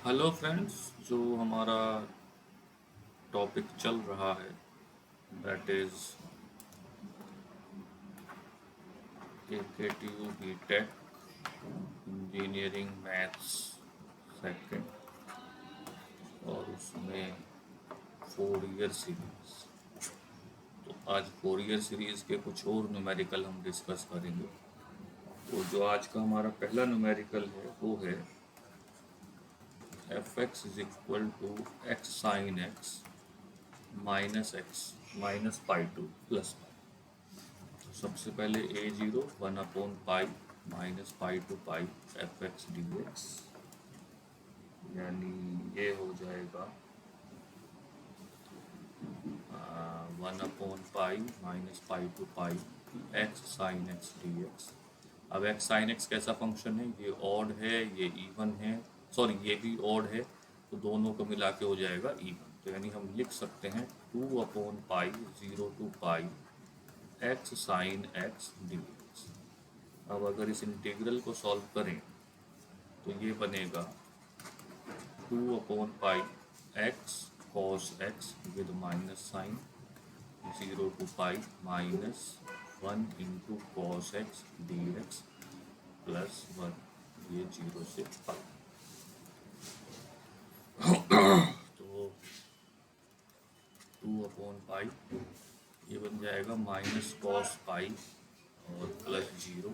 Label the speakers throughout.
Speaker 1: Hello friends, जो हमारा topic चल रहा है that is KKTU BTech engineering maths second और उसमें 4 ईयर सीरीज। तो आज 4 ईयर सीरीज के कुछ और न्यूमेरिकल हम डिस्कस करेंगे। तो जो आज का हमारा पहला न्यूमेरिकल है वो है fx is equal to x sine x minus x minus pi to plus pi. सबसे पहले a0 1/पाई minus pi to pi f x d x, यानी ये हो जाएगा 1/पाई minus pi to pi x sine x d x. अब x sine x कैसा फंक्शन है, ये ऑड है ये इवन है, सॉरी ये भी ऑड है, तो दोनों को मिला के हो जाएगा इवन। तो यानी हम लिख सकते हैं 2/पाई 0 to pi x sine x d x. अब अगर इस इंटीग्रल को सॉल्व करें तो ये बनेगा 2/पाई x cos x with minus sine 0 to pi minus 1 × cos x d x plus 1, ये 0 से पाई। तो 2/पाई ये बन जाएगा माइनस कॉस पाई और प्लस 0,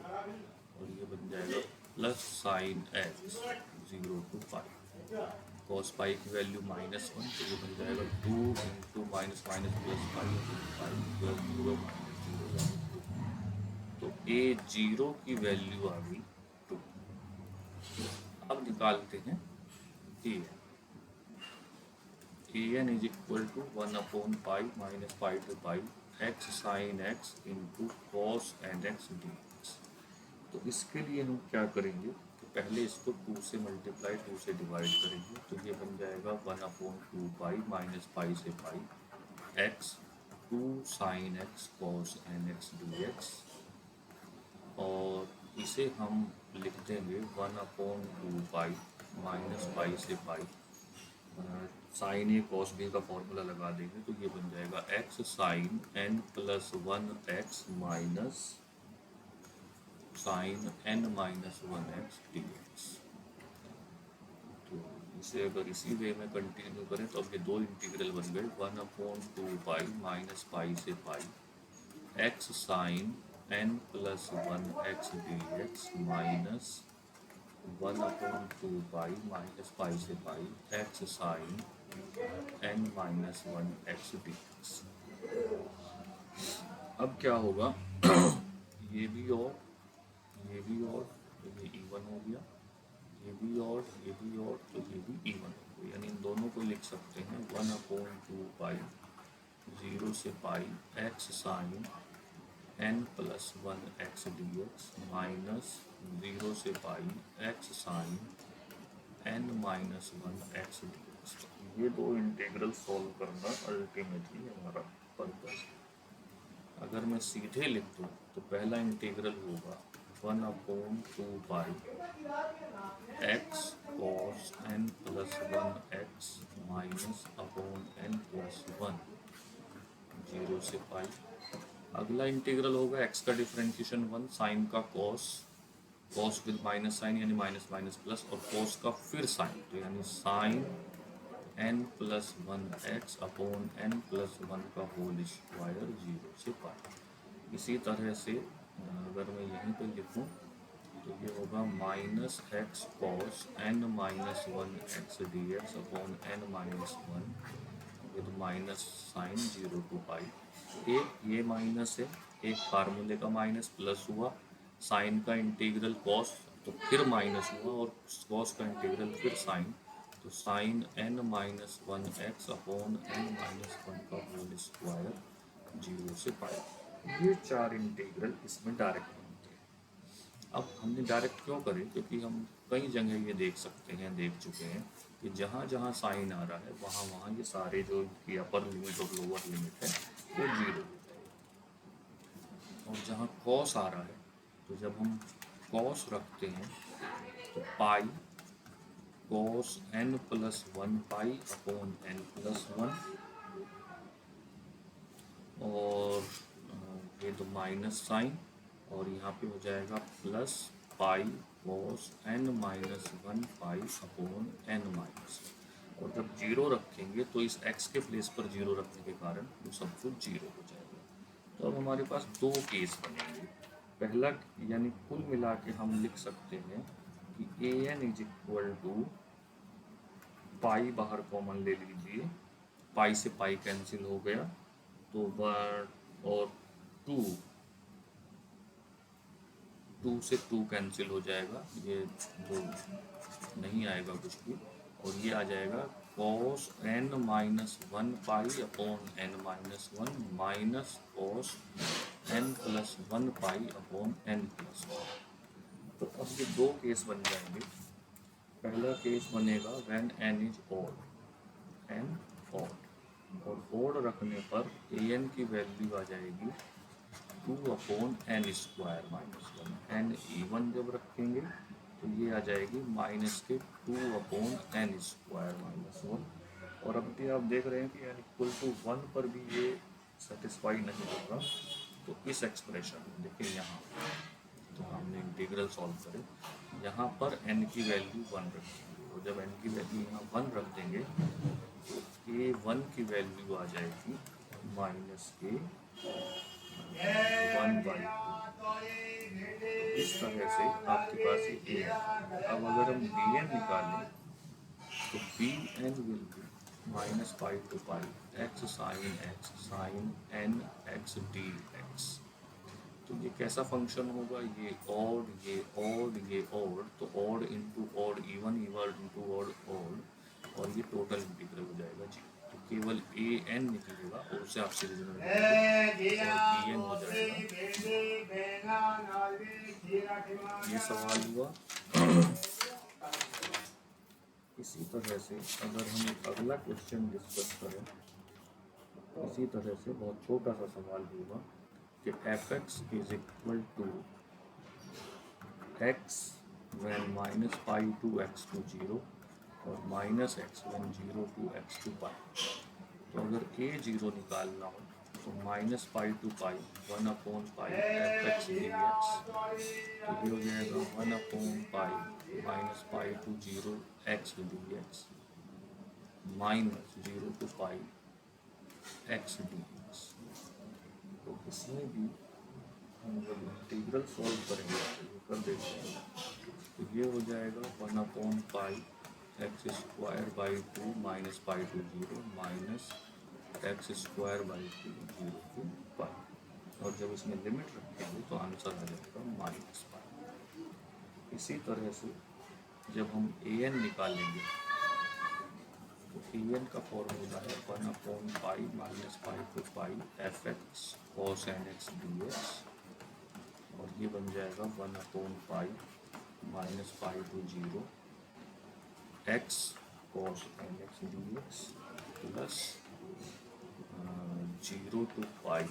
Speaker 1: और ये बन जाएगा plus sine x 0 to pi. Cos pi की वैल्यू -1, तो ये बन जाएगा 2 × minus minus plus pi plus 0 -0 2। तो a0 की वैल्यू आ गई 2। अब निकालते हैं an इज इक्वल टू 1/पाई minus pi to pi x sine x into cos n x d x. तो इसके लिए हम क्या करेंगे कि पहले इसको 2 से मल्टीप्लाई 2 से डिवाइड करेंगे, तो ये बन जाएगा 1/2पाई माइनस पाई से pi x 2 sine x cos n x d x, और इसे हम लिख देंगे 1/2पाई माइनस पाई से pi sine a cos b का फॉर्मूला लगा देंगे, तो ये बन जाएगा x sine n plus 1x minus sine n minus 1x d x. तो इसे अगर इसी वे में कंटिन्यू करें तो अब ये दो इंटीग्रल बन गए 1/2पाई माइनस पाई से pi x sine n plus 1x d x minus 1/2पाई माइनस पाई से pi x sine n minus 1x d x. अब क्या होगा ये भी और ये भी और, तो ये इवन हो गया, ये भी और ये भी और, तो ये भी इवन हो गया। यानी इन दोनों को लिख सकते हैं 1/2पाई 0 से pi x sine n plus 1x d x minus 0 से pi x sine n minus 1x d x. ये दो इंटीग्रल सॉल्व करना अल्टीमेटली हमारा पर्पस है। अगर मैं सीधे लिख दूँ तो पहला इंटीग्रल होगा 1/2पाई x cos n plus 1x minus upon n plus 1 0 से पाई। अगला इंटीग्रल होगा x का डिफरेंशिएशन 1 साइन का cos, cos with minus sine यानी माइनस माइनस प्लस, और कॉस का फिर साइन, तो यानी sine n plus 1x upon n plus 1 का होल स्क्वायर 0 से पाई। इसी तरह से अगर मैं यहीं पर लिखूं तो ये होगा minus x cos n minus 1x d x upon n minus 1 with minus sine 0 to pi. एक ये माइनस है, एक फार्मूले का माइनस प्लस हुआ, साइन का इंटीग्रल कॉस तो फिर माइनस हुआ, और कॉस का इंटीग्रल फिर साइन, तो sine n minus 1x upon n minus 1 का होल स्क्वायर 0 से पाई। ये चार इंटीग्रल इसमें डायरेक्ट बनते हैं। अब हमने डायरेक्ट क्यों करे, क्योंकि हम कई जगह ये देख सकते हैं, देख चुके हैं कि जहाँ जहाँ साइन आ रहा है वहाँ वहाँ ये सारे जो की अपर लिमिट और लोअर लिमिट है वो 0 होता है। और जहाँ कॉस आ रहा है तो जब हम कॉस रखते हैं तो पाई cos n plus 1 pi upon n plus 1, और ये तो माइनस साइन, और यहाँ पे हो जाएगा plus pi cos n minus 1 pi upon n minus, और जब जीरो रखेंगे तो इस x के प्लेस पर जीरो रखने के कारण वो सब कुछ जीरो हो जाएगा। तो अब हमारे पास दो केस बनेंगे। पहला यानी कुल मिला के हम लिख सकते हैं कि A N is equal to पाई, बाहर कॉमन ले लीजिए, पाई से पाई कैंसिल हो गया तो 1 और 2 से 2 कैंसिल हो जाएगा, ये दो नहीं आएगा कुछ भी, और ये आ जाएगा cos n minus 1 pi upon n minus 1 minus cos n plus 1 pi upon n plus 1। तो अब ये दो केस बन जाएंगे। पहला केस बनेगा when n is odd, n odd, और ऑड रखने पर a n की वैल्यू आ जाएगी 2 upon n square minus 1, n even जब रखेंगे तो ये आ जाएगी माइनस के 2 अपॉन n स्क्वायर माइनस 1, और अब भी आप देख रहे हैं कि n इक्वल टू 1 पर भी ये सेटिस्फाई नहीं होगा, तो इस एक्सप्रेशन में देखिए यहाँ तो हमने इंटीग्रल सॉल्व करे, यहाँ पर n की वैल्यू 1 रखेंगे, और जब n की वैल्यू यहाँ 1 रख देंगे तो a1 की वैल्यू आ जाएगी माइनस के 1/2। इस तरह से आपके पास ये a है। अब अगर हम bn निकालें तो bn will be minus pi to pi x sine n x dx। तो ये कैसा फंक्शन होगा, ये ऑड, ये ऑड, ये ऑड, तो odd into odd even, even into odd odd, और ये टोटल इंटीग्रल हो जाएगा जी। तो केवल ए एन निकलेगा और उसे आप सीरीज में और बी एन हो जाएगा। ये सवाल हुआ। इसी तरह से अगर हम एक अगला क्वेश्चन डिस्कस करें, इसी तरह से बहुत छोटा सा सवाल होगा कि f x is equal to x when minus pi to x to zero और minus x when zero to x to pi. तो अगर ए जीरो निकालना हो तो minus pi to pi 1 upon pi f x d x, तो ये हो जाएगा 1 upon pi minus pi to zero x d x minus zero to pi x d x. तो इसमें भी हम जब इंटीग्रल सॉल्व करेंगे तो कर देते हैं, तो ये हो जाएगा 1 upon pi x square by 2 minus pi to zero minus x square by 2 zero to pi, और जब इसमें लिमिट रखेंगे तो आंसर आ जाएगा माइनस पाई। इसी तरह से जब हम ए एन निकालेंगे तो ए एन का फॉर्मूला है 1 upon pi minus pi to pi f x cos n x d x, और ये बन जाएगा 1 upon pi minus pi to zero x cos n x d x plus 0 to pi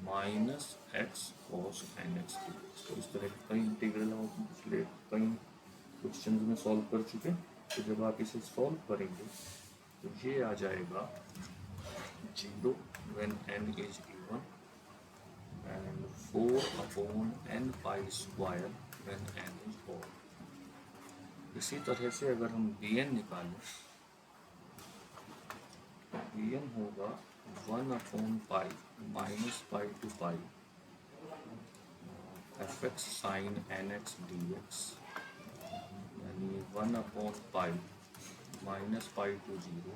Speaker 1: minus x cos n x d x. तो इस तरह के कई integral हम पिछले कई क्वेश्चन में सॉल्व कर चुके। तो जब आप इसे सॉल्व करेंगे तो ये आ जाएगा 0 when n is even and 4 upon n pi square when n is odd. इसी तरह से अगर हम bn निकालें, bn होगा 1 upon pi minus pi to pi f x sine n x d x, यानी 1 upon pi minus pi to zero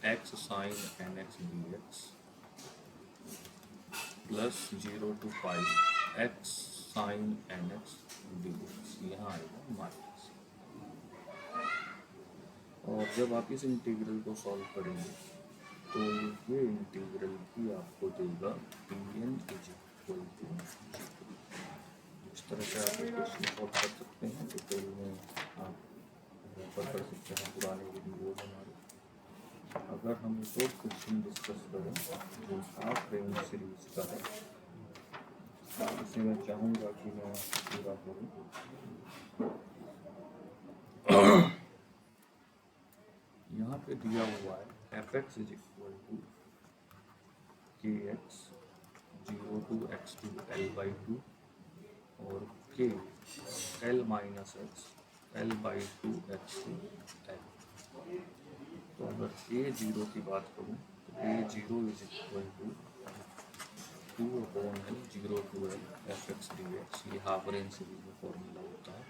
Speaker 1: x sine n x d x plus 0 to pi x sine n x d x, यहाँ आएगा minus. और जब आप इस integral को solve करेंगे तो ये इंटीग्रल भी आपको देगा p n is equal to. इस तरह से आप इस क्वेश्चन सॉल्व कर सकते हैं। डिटेल में आप रेफर कर सकते हैं पुराने वीडियोज हमारे। अगर हम एक और क्वेश्चन डिस्कस करें जो हाफ रेंज सीरीज का है, इसे मैं चाहूँगा कि मैं पूरा करूँ। पे दिया हुआ है f x is equal to k x 0 to x to L/2 और k L minus x L/2 x to L। तो अगर a0 की बात करूँ तो a0 is equal to 2/L 0 to L f x d x, ये half range series में formula होता है।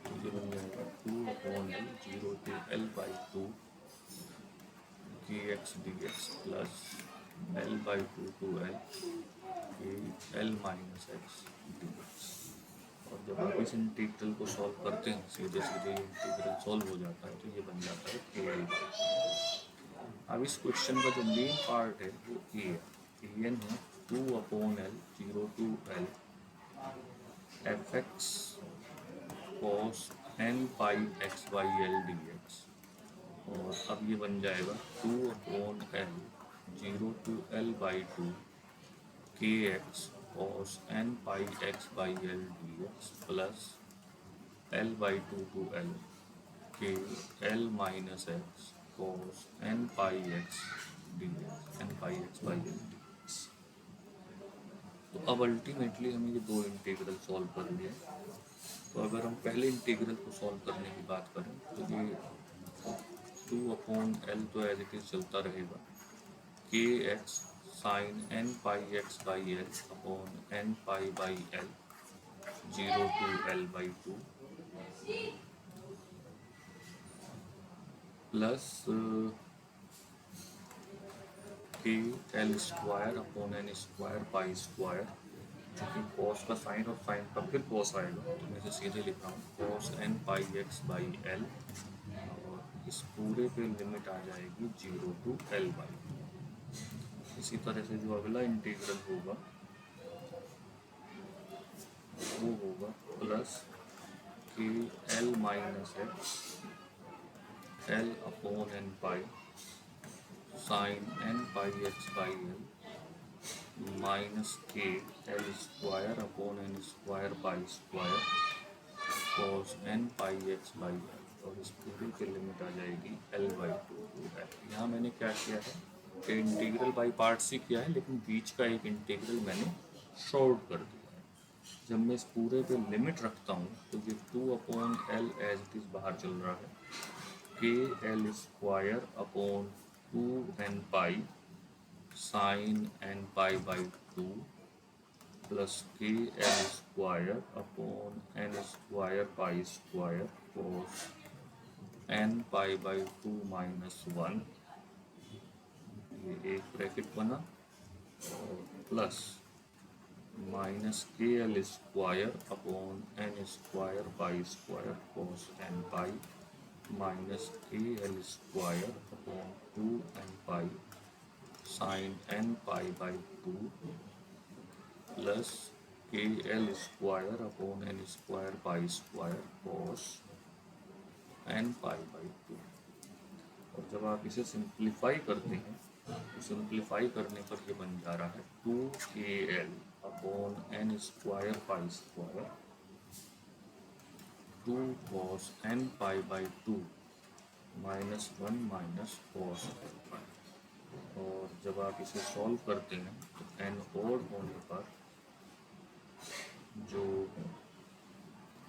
Speaker 1: तो ये बन जाएगा 2/L 0 to L/2 के x d x plus L/2 to L के L minus x d x. और जब आप इस इंटीग्रल को सॉल्व करते हैं सीधे सीधे इंटीग्रल सॉल्व हो जाता है, तो ये बन जाता है के एल। अब इस क्वेश्चन का जो मेन पार्ट है वो ए है, एन है 2/L 0 to L f x cos n pi x by L D x. और अब ये बन जाएगा 2/L 0 to L/2 के x cos n pi x by L D x plus L/2 to L के L minus x cos n pi x d x, n pi x by L D x. तो अब ultimately हमें ये दो integral solve करनी है। तो अगर हम पहले इंटीग्रल को सॉल्व करने की बात करें तो ये 2/L तो एज इट इज चलता रहेगा, k x sine n pi x by L upon n pi by L 0 to L/2 plus के L square upon n square pi square, जो कि कॉस का साइन और साइन का फिर कॉस आएगा, तो मैं इसे सीधे लिख रहा हूँ cos n pi x by L. और इस पूरे पे लिमिट आ जाएगी 0 to L/2। इसी तरह से जो अगला इंटीग्रल होगा वो होगा प्लस के L minus x L upon n pi sine n pi x by L minus के L square upon n square pi square cos n pi x by L. और इस पूरे की लिमिट आ जाएगी L/2। यहाँ मैंने क्या किया है कि इंटीग्रल बाई पार्ट्स ही किया है, लेकिन बीच का एक इंटीग्रल मैंने शॉर्ट कर दिया है। जब मैं इस पूरे पे लिमिट रखता हूँ तो ये 2/L एज इट इज़ बाहर चल रहा है, K L square upon 2n pi sine n pi by 2 plus के L square upon n square pi square cos n pi by 2 minus 1, ये एक ब्रैकेट बना, और प्लस माइनस के L square upon n square pi square cos n pi minus के L square upon 2n pi sine n pi by 2 plus के L square upon n square pi square cos n pi by 2। और जब आप इसे simplify करते हैं तो simplify करने पर ये बन जा रहा है 2kl upon n square pi square 2 cos n pi by 2 minus 1 minus cos n पाई। और जब आप इसे सॉल्व करते हैं तो n ओड होने पर जो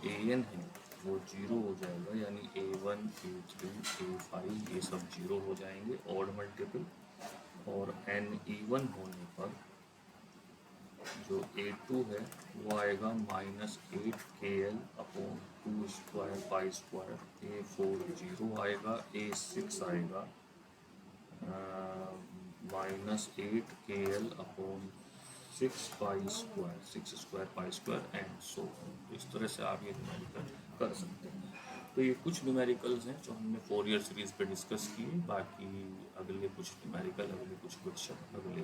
Speaker 1: an है वो 0 हो जाएगा, यानी a1 a3 a5 ये सब 0 हो जाएंगे ऑड मल्टीपल। और n even होने पर जो a2 है वो आएगा -8kl upon 2 square pi square, a4 0 आएगा, a6 आएगा -8kl upon 6 pi square, 6 square pi square and so. इस तरह से आप ये न्यूमेरिकल कर सकते हैं। तो ये कुछ न्यूमेरिकल्स हैं जो हमने फोरियर सीरीज़ पे डिस्कस किए। बाकी अगले कुछ न्यूमेरिकल, अगले कुछ क्वेश्चन अगले